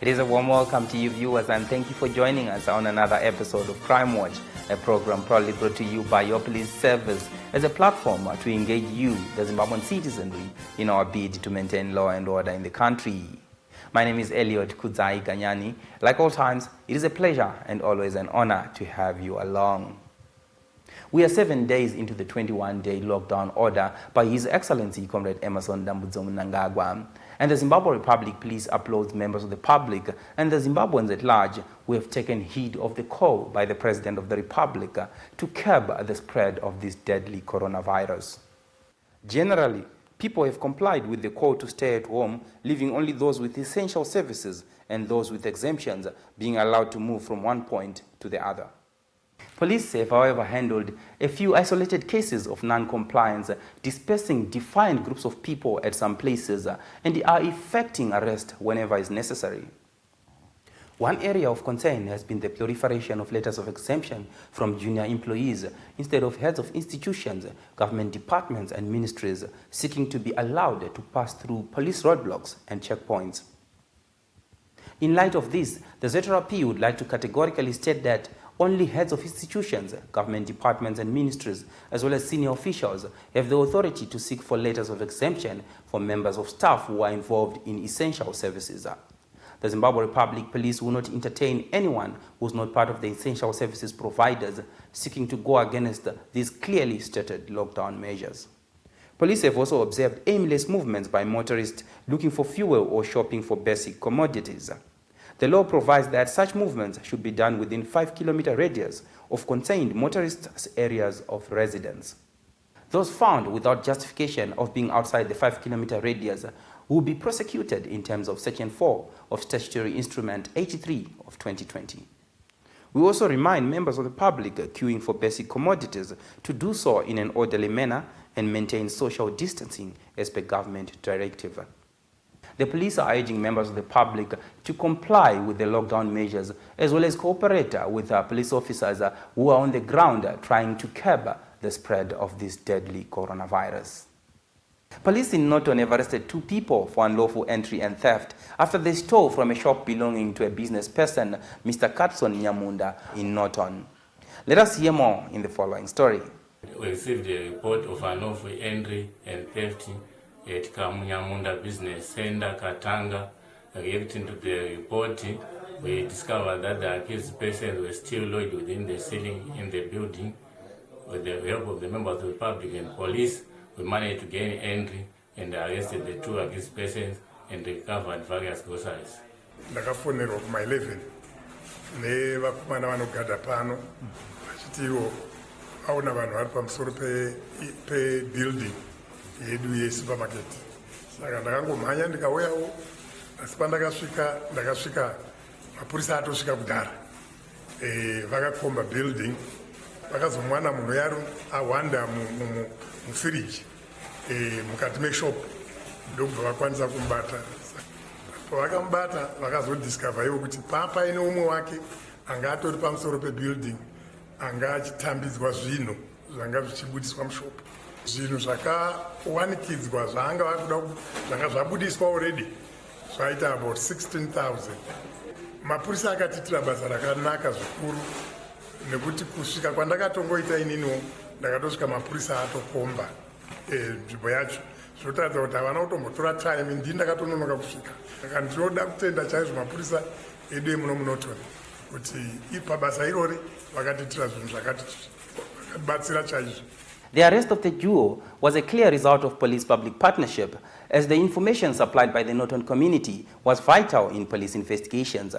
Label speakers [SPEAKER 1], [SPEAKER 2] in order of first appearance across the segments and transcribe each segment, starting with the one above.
[SPEAKER 1] It is a warm welcome to you viewers and thank you for joining us on another episode of Crime Watch, a program proudly brought to you by your police service as a platform to engage you, the Zimbabwean citizenry, in our bid to maintain law and order in the country. My name is Elliot Kudzai Ganyani. Like all times, it is a pleasure and always an honor to have you along. We are 7 days into the 21-day lockdown order by His Excellency Comrade Emerson Dambudzo Mnangagwa, and the Zimbabwe Republic Police applauds members of the public and the Zimbabweans at large who have taken heed of the call by the President of the Republic to curb the spread of this deadly coronavirus. Generally, people have complied with the call to stay at home, leaving only those with essential services and those with exemptions being allowed to move from one point to the other. Police have, however, handled a few isolated cases of non-compliance, dispersing defiant groups of people at some places, and are effecting arrest whenever is necessary. One area of concern has been the proliferation of letters of exemption from junior employees instead of heads of institutions, government departments and ministries seeking to be allowed to pass through police roadblocks and checkpoints. In light of this, the ZRP would like to categorically state that only heads of institutions, government departments and ministries, as well as senior officials, have the authority to seek for letters of exemption for members of staff who are involved in essential services. The Zimbabwe Republic Police will not entertain anyone who is not part of the essential services providers seeking to go against these clearly stated lockdown measures. Police have also observed aimless movements by motorists looking for fuel or shopping for basic commodities. The law provides that such movements should be done within 5-kilometer radius of contained motorists' areas of residence. Those found without justification of being outside the 5-kilometer radius will be prosecuted in terms of Section 4 of Statutory Instrument 83 of 2020. We also remind members of the public queuing for basic commodities to do so in an orderly manner and maintain social distancing as per government directive. The police are urging members of the public to comply with the lockdown measures as well as cooperate with police officers who are on the ground trying to curb the spread of this deadly coronavirus. Police in Norton have arrested 2 people for unlawful entry and theft after they stole from a shop belonging to a business person, Mr. Katson Nyamunda, in Norton. Let us hear more in the following story.
[SPEAKER 2] We received a report of unlawful entry and theft at Nyamunda Business Center, Katanga. Reacting to the report, we discovered that the accused persons were still lodged within the ceiling in the building. With the help of the members of the public and police, we managed to gain entry and arrested the 2 accused persons and recovered various groceries.
[SPEAKER 3] Ndakafonerwa kuma 11 nevakomana vanogada pano vachitiwo aona vanhu vari pamusoro pebuilding yedu yesupermarket. Saka ndakangomhanya ndikauyawo, asi pandakasvika mapurisa atosvika kudhara. Vakakomba building, vakazomwana munhu yaro awanda mufiriji mukati meshop, ndobva vakwanisa kumubata. Pavakamubata vakazodiscover ivo kuti paine umwe wake anga atori pamusoro pebuilding anga achitambidzwa zvinhu zvanga zvichibudiswa mushopu. Zvinhu zvakawanikidzwa zvanga vakuda zvanga zvabudiswa already zvaita about 16,000. Mapurisa akatitira basa rakanaka zvikuru nekuti kusvika kwandakatongoita ininiwo ndakatosvika mapurisa atokomba nzvimbo yacho, zvotaridza kuti havana kutombotora time. Ndini ndakatononoka kusvika. Saka ndinoda kutenda chaizvo mapurisa edu emuno muNorton kuti pabasa irori vakatitira zvinhu zvakatibatsira chaizvo.
[SPEAKER 1] The arrest of the duo was a clear result of police-public partnership, as the information supplied by the Norton community was vital in police investigations.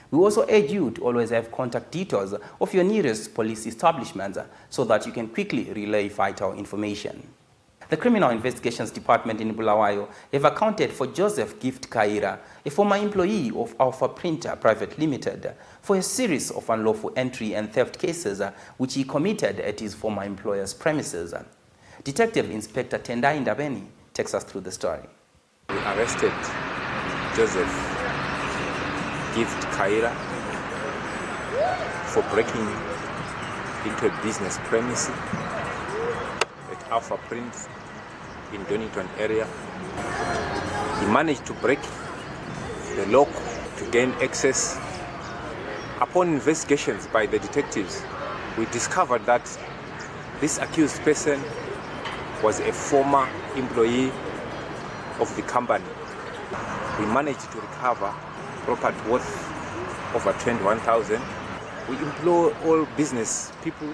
[SPEAKER 1] We also urge you to always have contact details of your nearest police establishments so that you can quickly relay vital information. The Criminal Investigations Department in Bulawayo have accounted for Joseph Gift Kaira, a former employee of Alpha Printer Private Limited, for a series of unlawful entry and theft cases which he committed at his former employer's premises. Detective Inspector Tendai Ndabeni takes us through the story.
[SPEAKER 4] We arrested Joseph Gift Kaira for breaking into a business premise at Alpha Print in Donington area. He managed to break the lock to gain access. Upon investigations by the detectives, we discovered that this accused person was a former employee of the company. We managed to recover property worth over 21,000. We implore all business people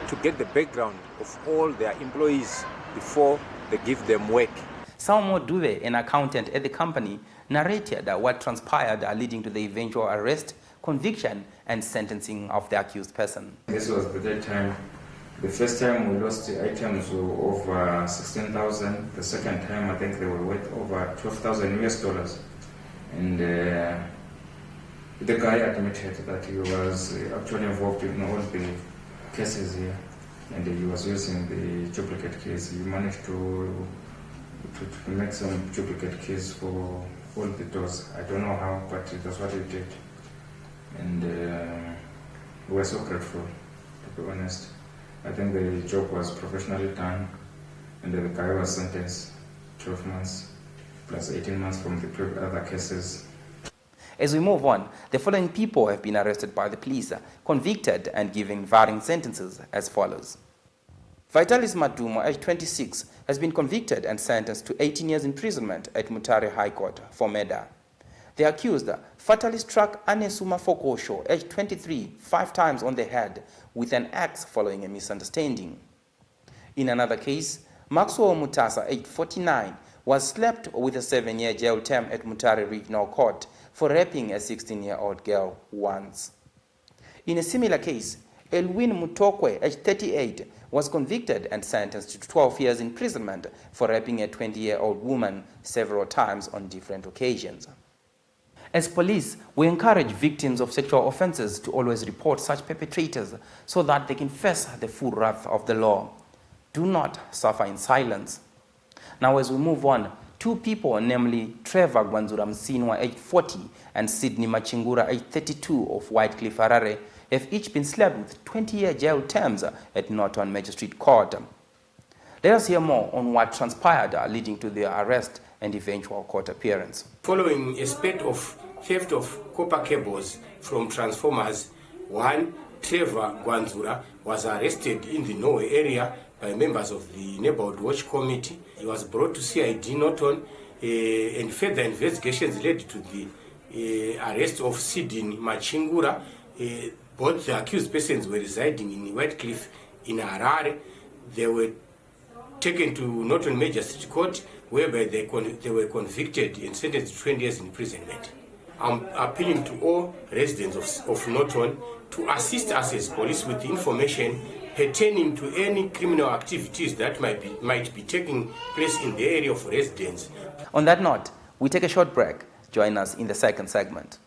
[SPEAKER 4] to get the background of all their employees before they give them work.
[SPEAKER 1] Salmo Duve, an accountant at the company, narrated what transpired leading to the eventual arrest, conviction, and sentencing of the accused person.
[SPEAKER 5] This was the third time. The first time we lost the items were over 16,000. The second time, I think they were worth over 12,000 US dollars. And the guy admitted that he was actually involved in all the cases here, and he was using the duplicate keys. He managed to make some duplicate keys for all the doors. I don't know how, but that's what he did. And we were so grateful, to be honest. I think the job was professionally done, and the guy was sentenced 12 months plus 18 months from the other cases.
[SPEAKER 1] As we move on, the following people have been arrested by the police, convicted and given varying sentences as follows. Vitalis Madumo, age 26, has been convicted and sentenced to 18 years imprisonment at Mutare High Court for murder. The accused fatally struck Anesuma Fokosho, age 23, 5 times on the head with an axe following a misunderstanding. In another case, Maxwell Mutasa, age 49, was slapped with a 7-year jail term at Mutare Regional Court for raping a 16-year-old girl once. In a similar case, Elwin Mutokwe, age 38, was convicted and sentenced to 12 years imprisonment for raping a 20-year-old woman several times on different occasions. As police, we encourage victims of sexual offenses to always report such perpetrators so that they can face the full wrath of the law. Do not suffer in silence. Now, as we move on, 2 people, namely Trevor Gwanzura Msinwa, age 40, and Sydney Machingura, age 32, of Whitecliff, Harare, have each been slapped with 20-year jail terms at Norton Magistrate Court. Let us hear more on what transpired leading to their arrest and eventual court appearance.
[SPEAKER 6] Following a spate of theft of copper cables from transformers, one, Trevor Gwanzura, was arrested in the Norway area by members of the Neighborhood Watch Committee. He was brought to CID Norton, and further investigations led to the arrest of Sydney Machingura. Both the accused persons were residing in Whitecliff in Harare. They were taken to Norton Magistrate Court, whereby they were convicted and sentenced to 20 years imprisonment. I'm appealing to all residents of Norton to assist us as police with information pertaining to any criminal activities that might be taking place in the area of residence.
[SPEAKER 1] On that note, we take a short break. Join us in the second segment.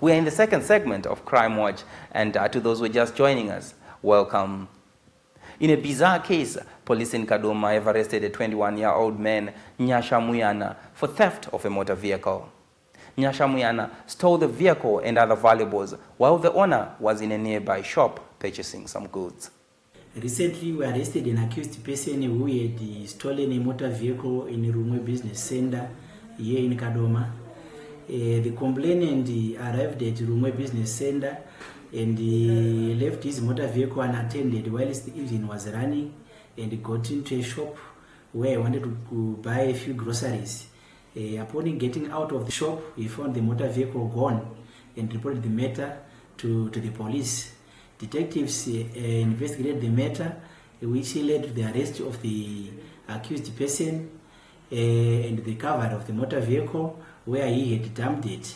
[SPEAKER 1] We are in the second segment of Crime Watch, and to those who are just joining us, welcome. In a bizarre case, police in Kadoma have arrested a 21-year-old man, Nyasha Muyana, for theft of a motor vehicle. Nyasha Muyana stole the vehicle and other valuables while the owner was in a nearby shop purchasing some goods.
[SPEAKER 7] Recently, we arrested an accused person who had stolen a motor vehicle in a Rumwe Business Center here in Kadoma. The complainant arrived at Rumwe Business Center and he left his motor vehicle unattended whilst the engine was running and got into a shop where he wanted to buy a few groceries. Upon getting out of the shop, he found the motor vehicle gone and reported the matter to the police. Detectives investigated the matter, which led to the arrest of the accused person and the cover of the motor vehicle where he had dumped it.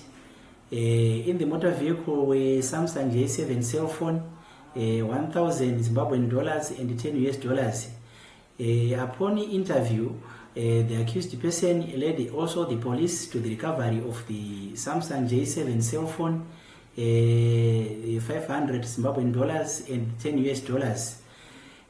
[SPEAKER 7] In the motor vehicle were Samsung J7 cell phone, 1,000 Zimbabwean dollars and 10 US dollars. Upon interview, the accused person led also the police to the recovery of the Samsung J7 cell phone, 500 Zimbabwean dollars and 10 US dollars.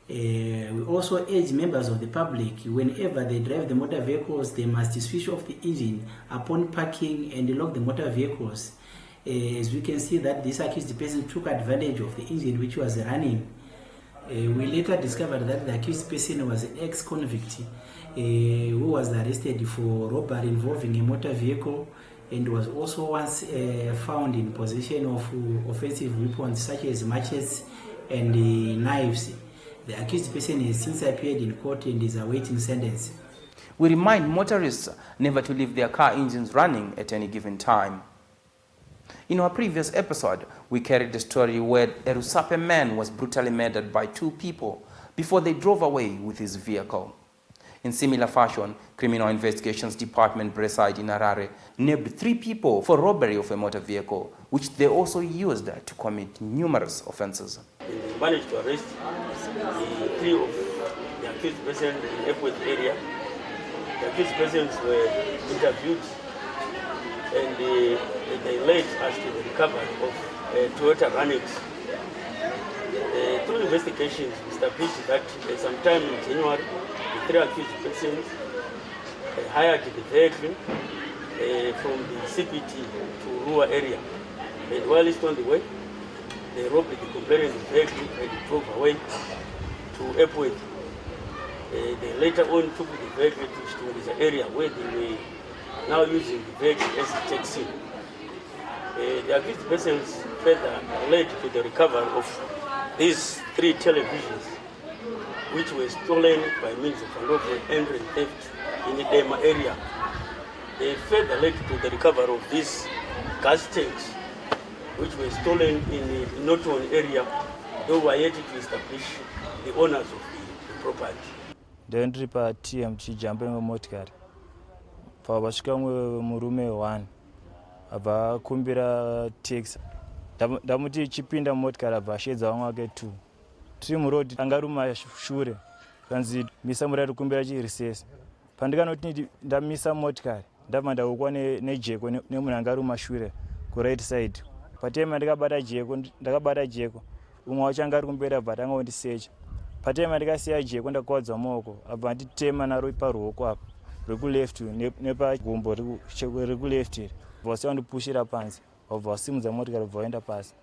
[SPEAKER 7] We also urge members of the public, whenever they drive the motor vehicles, they must switch off the engine upon parking and lock the motor vehicles. As we can see that this accused person took advantage of the engine which was running. We later discovered that the accused person was an ex-convict who was arrested for robbery involving a motor vehicle and was also once found in possession of offensive weapons such as machetes and knives. The accused person has since appeared in court and is awaiting sentence.
[SPEAKER 1] We remind motorists never to leave their car engines running at any given time. In our previous episode, we carried a story where a Rusape man was brutally murdered by two people before they drove away with his vehicle. In similar fashion, Criminal Investigations Department Breside in Harare nabbed 3 people for robbery of a motor vehicle, which they also used to commit numerous offenses.
[SPEAKER 8] They managed to arrest the 3 of the accused persons in the Epworth area. The accused persons were interviewed and they led us to the recovery of Toyota Ranix. Through investigations, we established that sometime in January, the 3 accused persons hired the vehicle from the CPT to Rua area. And while it's on the way, they robbed the complainant's vehicle and drove away to Epworth. They later on took the vehicle to the area where they were now using the vehicle as a taxi. The accused persons further led to the recovery of these 3 televisions, which were stolen by means of unlawful entry and theft in the Dema area. They further led to the recovery of these gas tanks, which were stolen in the Noton area, though we are yet to establish the owners of the property.
[SPEAKER 9] Then tripa TMT jumping on motorcar. For Washkam Murume 1, about Kumbira takes Damuti Chipinda motorcar about shades on get 2. Trim road Angaruma Shure, Transit, Missamura Kumbiraji recess. Pandagano need the Missa motorcar, Damanda one Neje, when Nemunangaruma Shure, correct side. Patema Dagabada Jego, Dagabada Jego, Umwachangarumbera, but I'm going to say. Patema Dagasia Jego, the gods of Moko, about the Tema Riparu, up. Regulate to never gumbo regulate was on to push it up pants of our sims and motor of Voenda pass.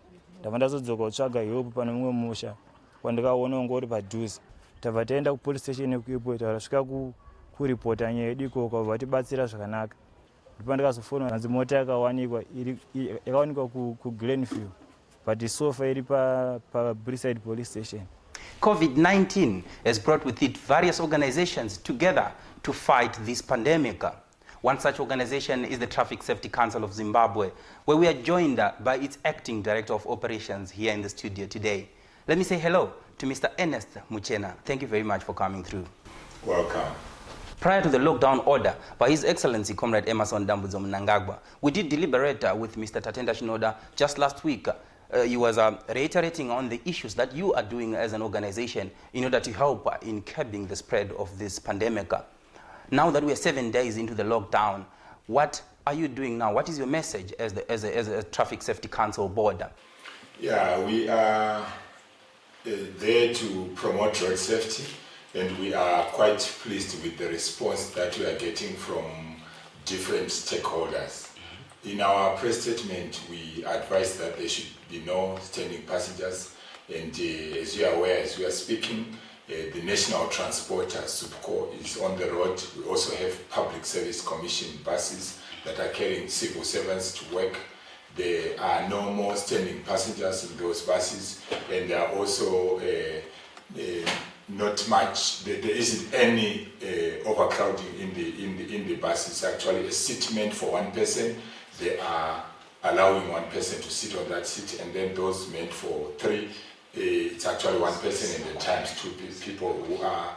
[SPEAKER 9] The Vandazo Chaga, you open a musha when the guy won't go by dues. The Vatenda police station equipped or Chicago who report and Yediko of Vatibasira Shakanak. The Pandas of phone and the Motaga one equal to Glenview, but the sofa per Briside police station.
[SPEAKER 1] COVID-19 has brought with it various organizations together to fight this pandemic. One such organization is the Traffic Safety Council of Zimbabwe, where we are joined by its acting director of operations here in the studio today. Let me say hello to Mr. Ernest Muchena. Thank you very much for coming through.
[SPEAKER 10] Welcome.
[SPEAKER 1] Prior to the lockdown order by His Excellency Comrade Emerson Dambudzo Mnangagwa, we did deliberate with Mr. Tatenda Shinoda just last week. He was reiterating on the issues that you are doing as an organization in order to help in curbing the spread of this pandemic. Now that we are 7 days into the lockdown, what are you doing now? What is your message as a Traffic Safety Council board?
[SPEAKER 10] Yeah, we are there to promote road safety, and we are quite pleased with the response that we are getting from different stakeholders. In our press statement, we advise that there should be no standing passengers, and as you are aware, as we are speaking, the National Transporter, SUPCO, is on the road. We also have Public Service Commission buses that are carrying civil servants to work. There are no more standing passengers in those buses, and there are also not much. There isn't any overcrowding in the buses. Actually, a seat meant for one person. They are allowing one person to sit on that seat, and then those meant for 3. It's actually one person and at times 2 people who are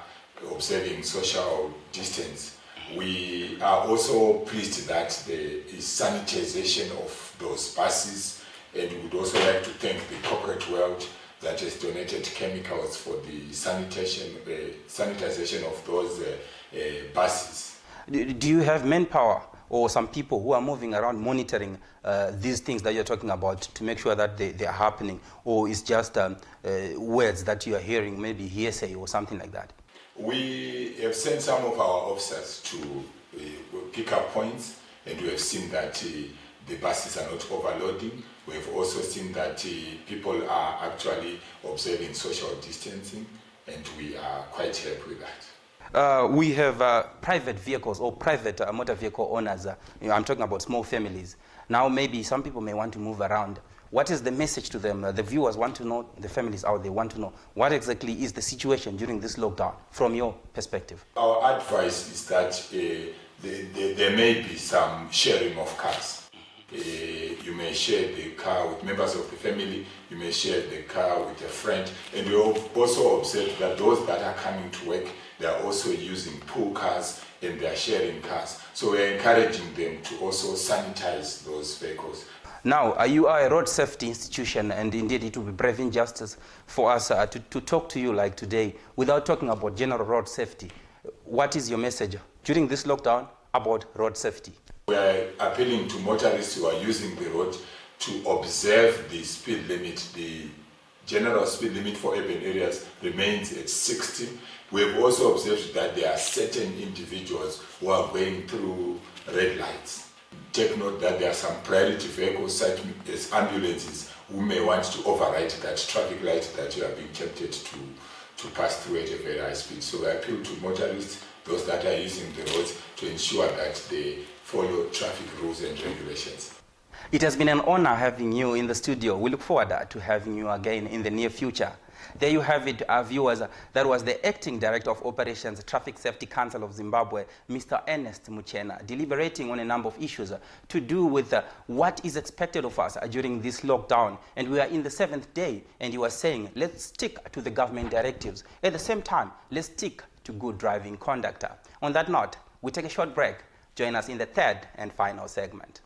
[SPEAKER 10] observing social distance. We are also pleased that there is sanitization of those buses, and we would also like to thank the corporate world that has donated chemicals for the sanitization of those buses.
[SPEAKER 1] Do you have manpower or some people who are moving around monitoring these things that you're talking about to make sure that they are happening, or is just words that you are hearing, maybe hearsay or something like that?
[SPEAKER 10] We have sent some of our officers to pick up points, and we have seen that the buses are not overloading. We have also seen that people are actually observing social distancing, and we are quite happy with that.
[SPEAKER 1] We have private vehicles or private motor vehicle owners. I'm talking about small families. Now maybe some people may want to move around. What is the message to them? The viewers want to know, the families out there want to know, what exactly is the situation during this lockdown from your perspective?
[SPEAKER 10] Our advice is that there may be some sharing of cars. You may share the car with members of the family, you may share the car with a friend, and we also observe that those that are coming to work, they are also using pool cars and they are sharing cars. So we are encouraging them to also sanitize those vehicles.
[SPEAKER 1] Now, you are a road safety institution, and indeed it will be brave injustice for us to talk to you like today without talking about general road safety. What is your message during this lockdown about road safety?
[SPEAKER 10] We are appealing to motorists who are using the road to observe the speed limit. The general speed limit for urban areas remains at 60. We have also observed that there are certain individuals who are going through red lights. Take note that there are some priority vehicles such as ambulances who may want to override that traffic light that you are being tempted to pass through at a very high speed. So I appeal to motorists, those that are using the roads, to ensure that they follow traffic rules and regulations.
[SPEAKER 1] It has been an honor having you in the studio. We look forward to having you again in the near future. There you have it, our viewers. That was the Acting Director of Operations, Traffic Safety Council of Zimbabwe, Mr. Ernest Muchena, deliberating on a number of issues to do with what is expected of us during this lockdown. And we are in the 7th day, and you are saying, let's stick to the government directives. At the same time, let's stick to good driving conduct. On that note, we take a short break. Join us in the 3rd and final segment.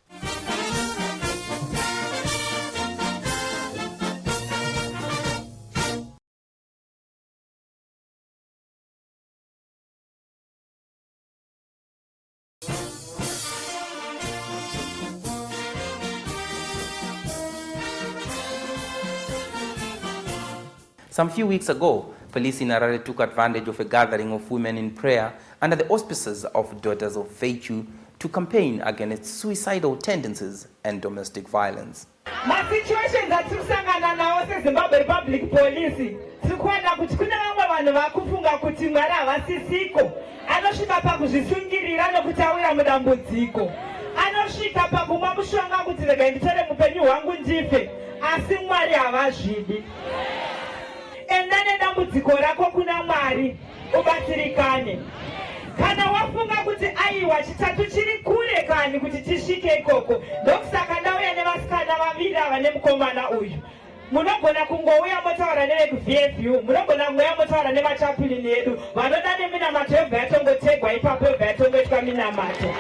[SPEAKER 1] Some few weeks ago, police in Harare took advantage of a gathering of women in prayer under the auspices of Daughters of Virtue to campaign against suicidal tendencies and domestic violence.
[SPEAKER 11] My situation that tusangana nawo seZimbabwe Republic Police tikuona kuti kune vamwe vanhu vakufunga kuti Mwari havasisiko, anosvika pakuzvisungirira nokutawira mudambudziko, anosvika pakumwa mushonga kuti regai nditore mupenyu hwangu ndife, asi Mwari havazvidi. Enda nedambudziko rako kuna Mwari ubatsirikane. Kana wafunga kuti aiwa chitatu chiri kure kani kuti tisvike ikoko, ndokusaka ndauya nevasikana vaviri ava nemukomana uyu. Munogona kungouya motaura neveku-VFU, munogona kungouya motaura nevachapulini edu, vanoda neminamato yobva yatongotegwa ipapo yobva yatongoitwa minamato.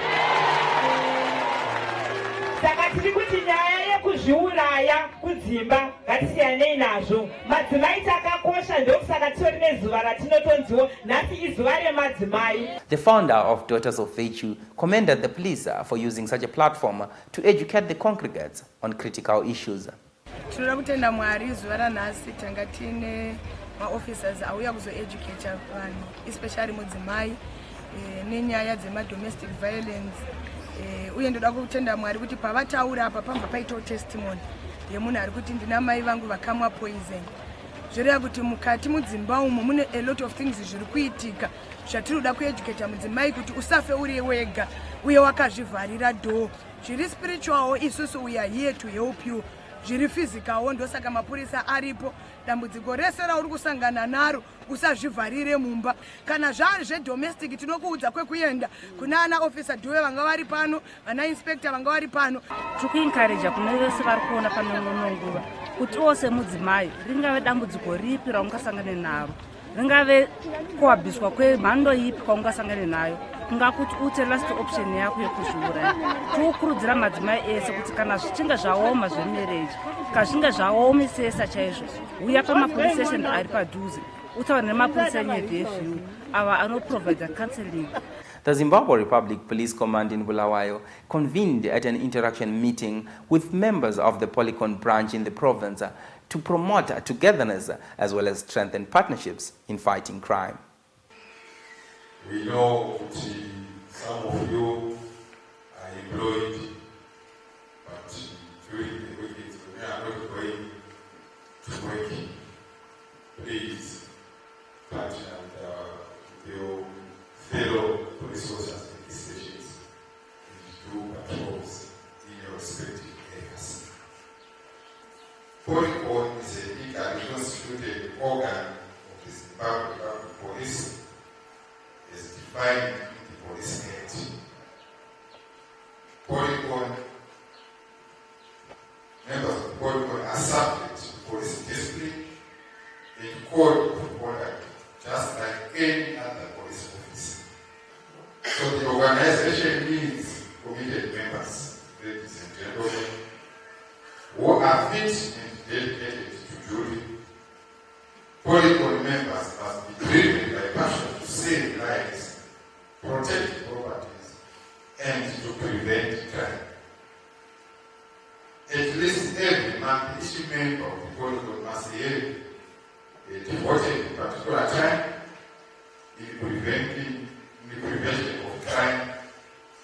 [SPEAKER 11] Saka tiri kuti nyaya yekuzviuraya kudzimba ngatisiyanei nazvo. Madzimai takakosha, ndokusaka titori nezuva ratinotonziwo nhasi izuva remadzimai.
[SPEAKER 1] The founder of Daughters of Virtue commended the police for using such a platform to educate the congregates on critical issues.
[SPEAKER 12] Tinoda kutenda Mwari zuva ranhasi tanga tine maofficers auya kuzoeducate vanhu, especially mudzimai nenyaya dzema-domestic violence. Uye ndoda kutenda Mwari kuti pavataura apa pamba paitawo testimony yemunhu ari kuti ndina mai vangu vakamwa poison. Zvoreva kuti mukati mudzimba umo mune a lot of things zviri kuitika zvatinoda kueducata mudzimai kuti usafe uri wega uye wakazvivharira door. Zviri spiritual isusu we are here to help you. Zviri physical ndosaka mapurisa aripo. Dambudziko rese rauri kusangana naro usazvivharire mumba. Kana zvari zvedomestic tinokuudza kwekuenda kuna ana officer dhuwe vanga vari pano, ana inspector vanga vari pano.
[SPEAKER 13] Tikuencourage kune vese vari kuona pano nguva kuti ose mudzimai ringave dambudziko ripi raungasangane naro, ringave kuabhiswa kwemhando ipi kwaungasangane nayo, ungakuti ute last option yako yekuzviuraya. Tikukurudzira madzimai ese kuti kana zvichinge zvaoma zvemarriage, kana zvichinge zvaomesesa chaizvo, uya pamapolice station ari padhuze utaura nemapolisa enyu eVFU ava anoprovide counseling.
[SPEAKER 1] the Zimbabwe Republic Police Command in Bulawayo convened at an interaction meeting with members of the Polycon branch in the province to promote togetherness as well as strengthen partnerships in fighting crime.
[SPEAKER 14] We know that some of you are employed, but during the weekends when we are not going to work, please partner with your fellow police officers in these stations and do patrols in your respective areas. Polycon is a big and constituted organ of the Zimbabwe Police as defined in the Police Act. Polycon, members of Polycon are subject to police discipline and code of conduct, just like any other police office. So the organization needs committed members, ladies and gentlemen, who are fit and dedicated to duty. Polycon members must be driven by passion to save lives, protect properties, and to prevent crime. At least every month, each member of the Polycon must have devoted particular time in the prevention of crime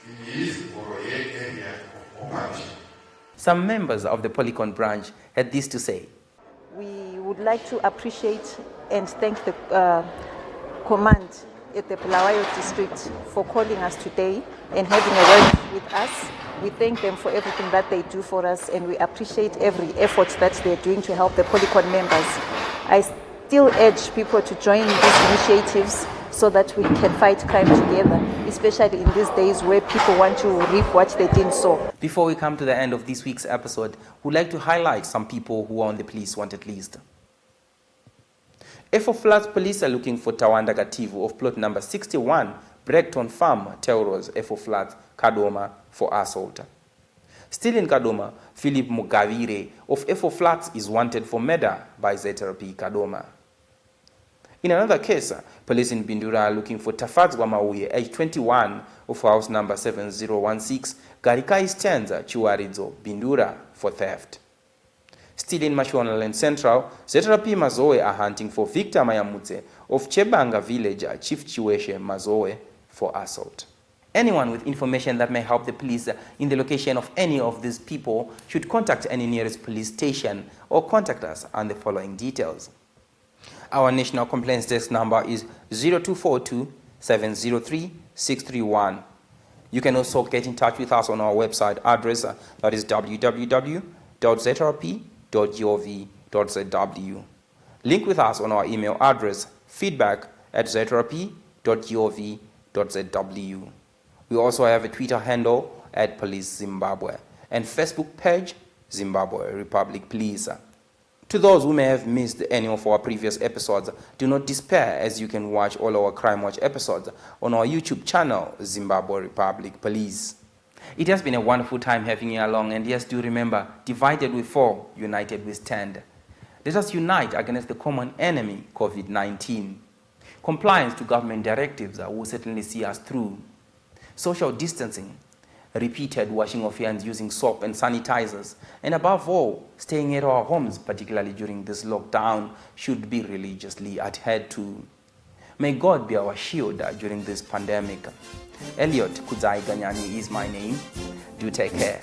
[SPEAKER 14] in his or her area of operation.
[SPEAKER 1] Some members of the Polycon branch had this to say.
[SPEAKER 15] We would like to appreciate and thank the command at the Bulawayo district for calling us today and having a word with us. We thank them for everything that they do for us, and we appreciate every effort that they're doing to help the Polycon members. I still urge people to join these initiatives so that we can fight crime together, especially in these days where people want to reap what they didn't sow.
[SPEAKER 1] Before we come to the end of this week's episode, we'd like to highlight some people who are on the police wanted list. Efo Flats police are looking for Tawanda Gativu of plot number 61, Bregton Farm, Teuros, Efo Flats, Kadoma, for assault. Still in Kadoma, Philip Mugavire of Efo Flats is wanted for murder by ZRP Kadoma. In another case, police in Bindura are looking for Tafaz Wamauye, age 21, of house number 7016, Garikai Stenza, Chiwaridzo, Bindura, for theft. Still in Mashonaland Central, ZRP Mazoe are hunting for Victor Mayamutse of Chebanga village, Chief Chiweshe Mazoe, for assault. Anyone with information that may help the police in the location of any of these people should contact any nearest police station or contact us on the following details. Our National Complaints Desk number is 0242 703 631. You can also get in touch with us on our website address, that is www.zrp.gov.zw. Link with us on our email address, feedback@zrp.gov.zw. We also have a Twitter handle @PoliceZimbabwe and Facebook page Zimbabwe Republic Police. To those who may have missed any of our previous episodes, do not despair, as you can watch all our Crime Watch episodes on our YouTube channel Zimbabwe Republic Police. It has been a wonderful time having you along, and yes, do remember, divided we fall, united we stand. Let us unite against the common enemy, COVID-19. Compliance to government directives will certainly see us through. Social distancing, repeated washing of hands using soap and sanitizers, and above all, staying at our homes, particularly during this lockdown, should be religiously adhered to. May God be our shield during this pandemic. Elliot Kudzai Ganyani is my name. Do take care.